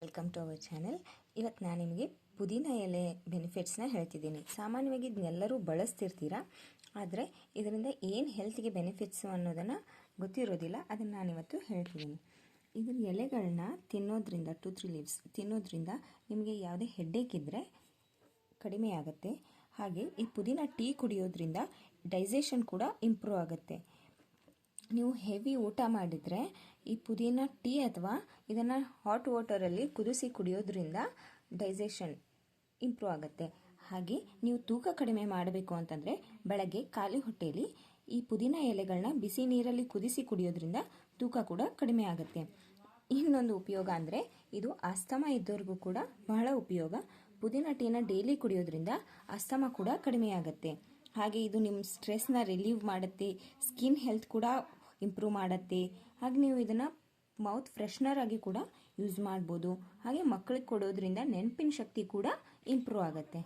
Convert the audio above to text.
Welcome to our channel. ಇವತ್ತು ನಾನು ನಿಮಗೆ ಪುದೀನ ಎಲೆ ಬೆನಿಫಿಟ್ಸ್ನ ಹೇಳ್ತಿದ್ದೀನಿ. ಸಾಮಾನ್ಯವಾಗಿ ಇದನ್ನೆಲ್ಲರೂ ಬಳಸ್ತಿರ್ತೀರ, ಆದರೆ ಇದರಿಂದ ಏನು ಹೆಲ್ತ್ಗೆ ಬೆನಿಫಿಟ್ಸು ಅನ್ನೋದನ್ನು ಗೊತ್ತಿರೋದಿಲ್ಲ. ಅದನ್ನು ನಾನಿವತ್ತು ಹೇಳ್ತಿದ್ದೀನಿ. ಇದರ ಎಲೆಗಳನ್ನ ತಿನ್ನೋದ್ರಿಂದ 2-3 ಲೀವ್ಸ್ ತಿನ್ನೋದ್ರಿಂದ ನಿಮಗೆ ಯಾವುದೇ ಹೆಡ್ಡೇಕ್ ಇದ್ದರೆ ಕಡಿಮೆ ಆಗುತ್ತೆ. ಹಾಗೆ ಈ ಪುದೀನ ಟೀ ಕುಡಿಯೋದ್ರಿಂದ ಡೈಜೆಷನ್ ಕೂಡ ಇಂಪ್ರೂವ್ ಆಗುತ್ತೆ. ನೀವು ಹೆವಿ ಊಟ ಮಾಡಿದರೆ ಈ ಪುದೀನ ಟೀ ಅಥವಾ ಇದನ್ನು ಹಾಟ್ ವಾಟರಲ್ಲಿ ಕುದಿಸಿ ಕುಡಿಯೋದ್ರಿಂದ ಡೈಜೆಷನ್ ಇಂಪ್ರೂವ್ ಆಗುತ್ತೆ. ಹಾಗೆ ನೀವು ತೂಕ ಕಡಿಮೆ ಮಾಡಬೇಕು ಅಂತಂದರೆ ಬೆಳಗ್ಗೆ ಖಾಲಿ ಹೊಟ್ಟೆಯಲ್ಲಿ ಈ ಪುದೀನ ಎಲೆಗಳನ್ನ ಬಿಸಿ ನೀರಲ್ಲಿ ಕುದಿಸಿ ಕುಡಿಯೋದ್ರಿಂದ ತೂಕ ಕೂಡ ಕಡಿಮೆ ಆಗುತ್ತೆ. ಇನ್ನೊಂದು ಉಪಯೋಗ ಅಂದರೆ ಇದು ಆಸ್ತಮಾ ಇದ್ದವ್ರಿಗೂ ಕೂಡ ಬಹಳ ಉಪಯೋಗ. ಪುದೀನ ಟೀನ ಡೈಲಿ ಕುಡಿಯೋದ್ರಿಂದ ಆಸ್ತಮಾ ಕೂಡ ಕಡಿಮೆ ಆಗುತ್ತೆ. ಹಾಗೆ ಇದು ನಿಮ್ಮ ಸ್ಟ್ರೆಸ್ನ ರಿಲೀವ್ ಮಾಡುತ್ತೆ, ಸ್ಕಿನ್ ಹೆಲ್ತ್ ಕೂಡ ಇಂಪ್ರೂವ್ ಮಾಡುತ್ತೆ. ಹಾಗೆ ನೀವು ಇದನ್ನು ಮೌತ್ ಫ್ರೆಶ್ನರ್ ಆಗಿ ಕೂಡ ಯೂಸ್ ಮಾಡ್ಬೋದು. ಹಾಗೆ ಮಕ್ಕಳಿಗೆ ಕೊಡೋದ್ರಿಂದ ನೆನಪಿನ ಶಕ್ತಿ ಕೂಡ ಇಂಪ್ರೂವ್ ಆಗುತ್ತೆ.